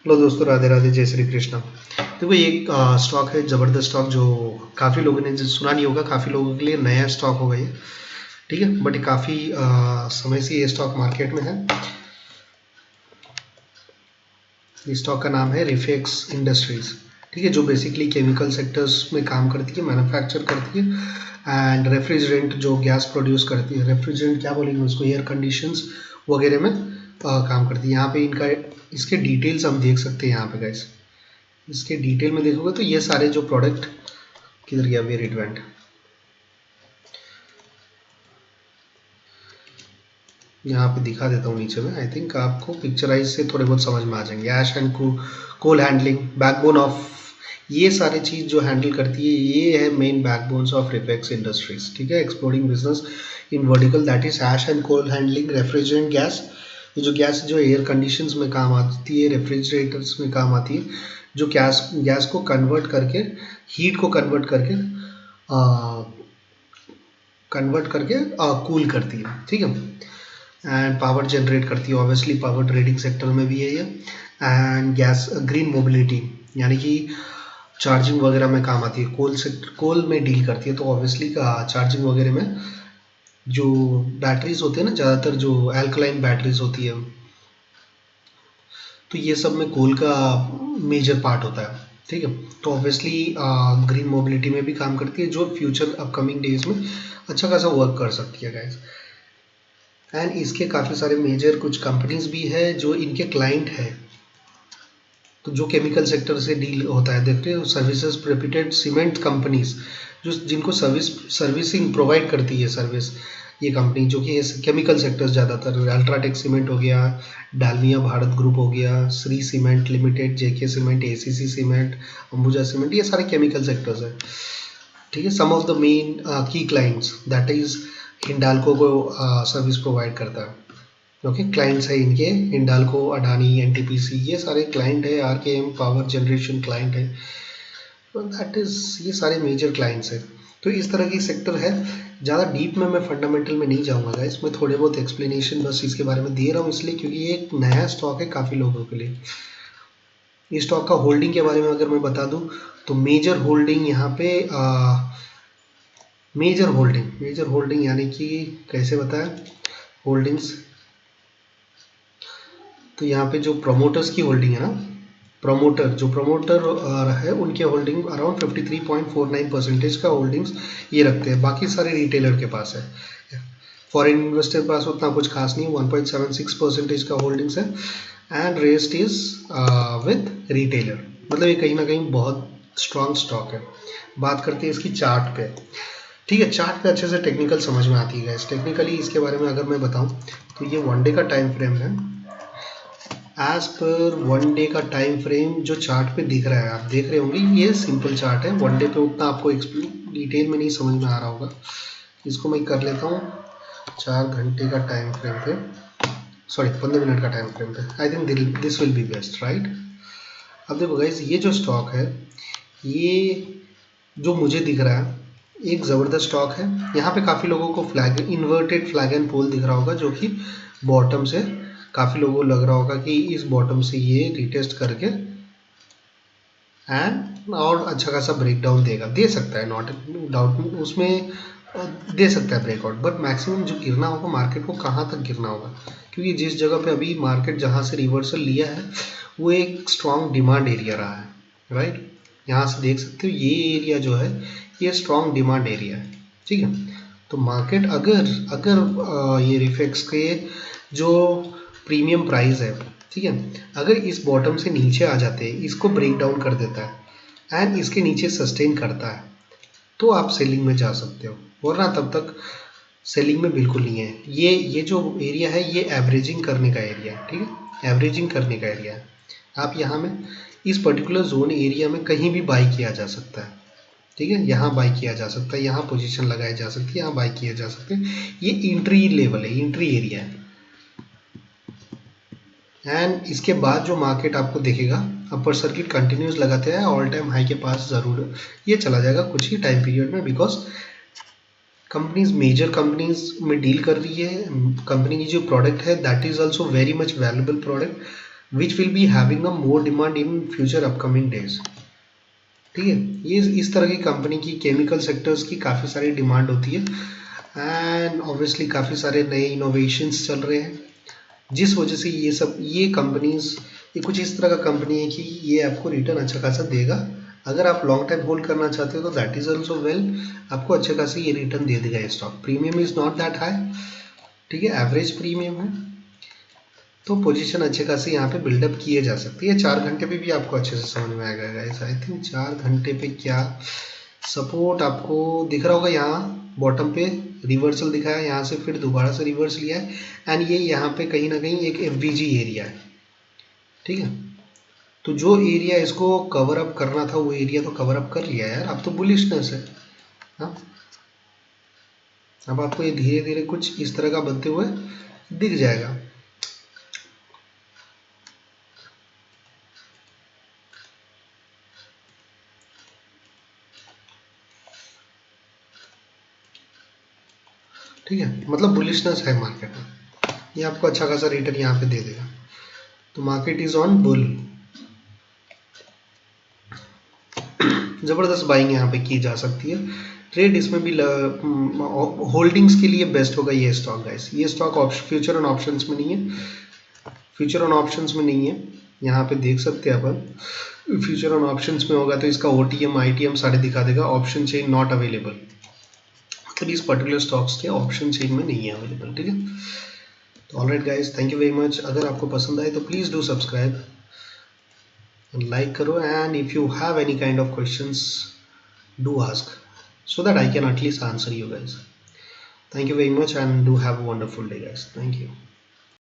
Hello दोस्तों, राधे राधे, जय श्री कृष्णा। देखो ये एक स्टॉक है, ज़बरदस्त स्टॉक, जो काफ़ी लोगों ने जो सुना नहीं होगा, काफ़ी लोगों के लिए नया स्टॉक होगा ये। ठीक है, बट काफ़ी समय से ये स्टॉक मार्केट में है। इस स्टॉक का नाम है रिफेक्स इंडस्ट्रीज। ठीक है, जो बेसिकली केमिकल सेक्टर्स में काम करती है, मैन्युफैक्चर करती है एंड रेफ्रिजरेंट जो गैस प्रोड्यूस करती है, रेफ्रिजरेंट क्या बोलेंगे उसको, एयर कंडीशंस वगैरह में काम करती है। यहाँ पे इनका इसके डिटेल्स हम देख सकते हैं यहाँ पे गाइस। इसके डिटेल में देखोगे तो ये सारे जो प्रोडक्ट, किधर गया वेयर इट वेंट, यहाँ पे दिखा देता हूँ नीचे में। आई थिंक आपको पिक्चराइज से थोड़े बहुत समझ में आ जाएंगे। Ash and coal handling, backbone of, ये सारी चीज़ जो हैंडल करती है, ये है main backbones of Refex industries. ठीक है, exploring business in vertical that is ash and coal handling, refrigerant gas. ये जो गैस जो एयर कंडीशंस में काम आती है, रेफ्रिजरेटर्स में काम आती है, जो गैस गैस को कन्वर्ट करके, हीट को कन्वर्ट करके कूल करती है। ठीक है, एंड पावर जनरेट करती है। ऑब्वियसली पावर ट्रेडिंग सेक्टर में भी है ये। एंड गैस ग्रीन मोबिलिटी, यानी कि चार्जिंग वगैरह में काम आती है। कोल में डील करती है, तो ऑब्वियसली चार्जिंग वगैरह में जो बैटरीज होते हैं ना, ज़्यादातर जो एल्कलाइन बैटरीज होती है, तो ये सब में कोल का मेजर पार्ट होता है। ठीक है, तो ऑब्वियसली ग्रीन मोबिलिटी में भी काम करती है, जो फ्यूचर अपकमिंग डेज में अच्छा खासा वर्क कर सकती है गाइस। एंड इसके काफ़ी सारे मेजर कुछ कंपनीज भी है जो इनके क्लाइंट है, तो जो केमिकल सेक्टर से डील होता है। देखते हो सर्विसेज, रेप्यूटेड सीमेंट कंपनीज जो जिनको सर्विसिंग प्रोवाइड करती है सर्विस, ये कंपनी जो कि केमिकल सेक्टर्स ज़्यादातर, अल्ट्राटेक सीमेंट हो गया, डालमिया भारत ग्रुप हो गया, Shree cement limited, JK cement, ACC cement, Ambuja cement, ये सारे केमिकल सेक्टर्स है। ठीक है, some of the main key clients that is Hindalco को सर्विस प्रोवाइड करता है। ओके, क्लाइंट्स है इनके हिंडाल्को, अडानी, एनटीपीसी, ये सारे क्लाइंट है। आरकेएम पावर जनरेशन क्लाइंट है, तो दैट इज, ये सारे मेजर क्लाइंट्स है। तो इस तरह की सेक्टर है। ज़्यादा डीप में मैं फंडामेंटल में नहीं जाऊँगा गाइस, मैं थोड़े बहुत एक्सप्लेनेशन बस इसके बारे में दे रहा हूँ, इसलिए क्योंकि ये एक नया स्टॉक है काफ़ी लोगों के लिए। इस स्टॉक का होल्डिंग के बारे में अगर मैं बता दूं, तो मेजर होल्डिंग यहाँ पे मेजर होल्डिंग यानी कि कैसे बताया होल्डिंग्स, तो यहाँ पे जो प्रोमोटर्स की होल्डिंग है ना, जो प्रमोटर है, उनके होल्डिंग अराउंड 53.49% का होल्डिंग्स ये रखते हैं। बाकी सारे रिटेलर के पास है। फॉरेन इन्वेस्टर के पास उतना कुछ खास नहीं, 1.76% का होल्डिंग्स है। And rest is with retailer, मतलब ये कहीं ना कहीं बहुत स्ट्रॉन्ग स्टॉक है। बात करते हैं इसकी चार्ट पे। ठीक है, चार्ट पे अच्छे से टेक्निकल समझ में आती है। टेक्निकली इसके बारे में अगर मैं बताऊं, तो ये 1 डे का टाइम फ्रेम है। एज पर 1 डे का टाइम फ्रेम जो चार्ट पे दिख रहा है, आप देख रहे होंगे, ये सिंपल चार्ट है। 1 डे पे उतना आपको डिटेल में नहीं समझ में आ रहा होगा। इसको मैं कर लेता हूँ 4 घंटे का टाइम फ्रेम पे, सॉरी 15 मिनट का टाइम फ्रेम पे। I think this will be best, right. अब देखो गाइज, ये जो स्टॉक है, ये जो मुझे दिख रहा है, एक ज़बरदस्त स्टॉक है। यहाँ पे काफ़ी लोगों को flag, inverted flag and pole दिख रहा होगा, जो कि बॉटम से काफ़ी लोगों को लग रहा होगा कि इस बॉटम से ये रिटेस्ट करके एंड और अच्छा खासा ब्रेकडाउन देगा, दे सकता है, नॉट डाउट उसमें, दे सकता है ब्रेकआउट। बट मैक्सिमम जो गिरना होगा मार्केट को, कहाँ तक गिरना होगा, क्योंकि जिस जगह पे अभी मार्केट जहाँ से रिवर्सल लिया है, वो एक स्ट्रॉन्ग डिमांड एरिया रहा है, राइट। यहाँ से देख सकते हो ये एरिया जो है, ये स्ट्रॉन्ग डिमांड एरिया है। ठीक है, तो मार्केट अगर अगर ये रिफेक्स के जो प्रीमियम प्राइस है, ठीक है, अगर इस बॉटम से नीचे आ जाते हैं, इसको ब्रेक डाउन कर देता है एंड इसके नीचे सस्टेन करता है, तो आप सेलिंग में जा सकते हो, वरना तब तक सेलिंग में बिल्कुल नहीं है। ये जो एरिया है, ये एवरेजिंग करने का एरिया है। ठीक है, एवरेजिंग करने का एरिया है। आप यहाँ में इस पर्टिकुलर जोन एरिया में कहीं भी बाई किया जा सकता है। ठीक है, यहाँ बाई किया जा सकता है, यहाँ पोजीशन लगाई जा सकती है, यहाँ बाई किया जा सकते हैं। ये एंट्री लेवल है, एंट्री एरिया है। एंड इसके बाद जो मार्केट आपको देखेगा, अपर सर्किट कंटिन्यूस लगाते हैं, ऑल टाइम हाई के पास ज़रूर ये चला जाएगा कुछ ही टाइम पीरियड में, बिकॉज कंपनीज, मेजर कंपनीज में डील कर रही है। कंपनी की जो प्रोडक्ट है, that is also very much valuable product. Which will be having a more demand in future upcoming days. ठीक है, ये इस तरह की कंपनी की केमिकल सेक्टर्स की काफ़ी सारी डिमांड होती है, एंड ऑब्वियसली काफ़ी सारे नए इनोवेशंस चल रहे हैं, जिस वजह से ये कंपनीज, ये कुछ इस तरह का कंपनी है कि ये आपको रिटर्न अच्छा खासा देगा। अगर आप लॉन्ग टाइम होल्ड करना चाहते हो तो दैट इज ऑल्सो वेल, आपको अच्छे खासे ये रिटर्न दे देगा ये stock. Premium is not that high, ठीक है, एवरेज प्रीमियम है, तो पोजीशन अच्छे खासे यहाँ पे बिल्डअप किए जा सकती है। 4 घंटे पे भी आपको अच्छे से समझ में आएगा गाइस। आई थिंक 4 घंटे पे क्या सपोर्ट आपको दिख रहा होगा, यहाँ बॉटम पे रिवर्सल दिखाया, यहाँ से फिर दोबारा से रिवर्स लिया है, एंड ये यहाँ पे कहीं ना कहीं एक एफवीजी एरिया है। ठीक है, तो जो एरिया इसको कवर अप करना था वो एरिया तो कवर अप कर लिया यार, अब तो बुलिशनेस है। हाँ, अब आपको ये धीरे धीरे कुछ इस तरह का बनते हुए दिख जाएगा। ठीक है, मतलब बुलिशनेस है मार्केट में, ये आपको अच्छा खासा रिटर्न यहाँ पे दे देगा। तो मार्केट इज ऑन बुल, ज़बरदस्त बाइंग यहाँ पे की जा सकती है। ट्रेड इसमें भी होल्डिंग्स के लिए बेस्ट होगा ये स्टॉक गाइस। ये स्टॉक फ्यूचर एंड ऑप्शंस में नहीं है, फ्यूचर एंड ऑप्शंस में नहीं है, यहाँ पे देख सकते हैं अपन। फ्यूचर एंड ऑप्शंस में होगा तो इसका ओटीएम आईटीएम सारे दिखा देगा, ऑप्शन चेन नॉट अवेलेबल, मतलब इस पर्टिकुलर स्टॉक्स के ऑप्शन चेन में नहीं है अवेलेबल। ठीक है, तो alright guys, thank you very much. अगर आपको पसंद आए तो प्लीज़ डू सब्सक्राइब, लाइक करो, and if you have any kind of questions do ask so that I can at least answer you guys. Thank you very much and do have a wonderful day guys. Thank you.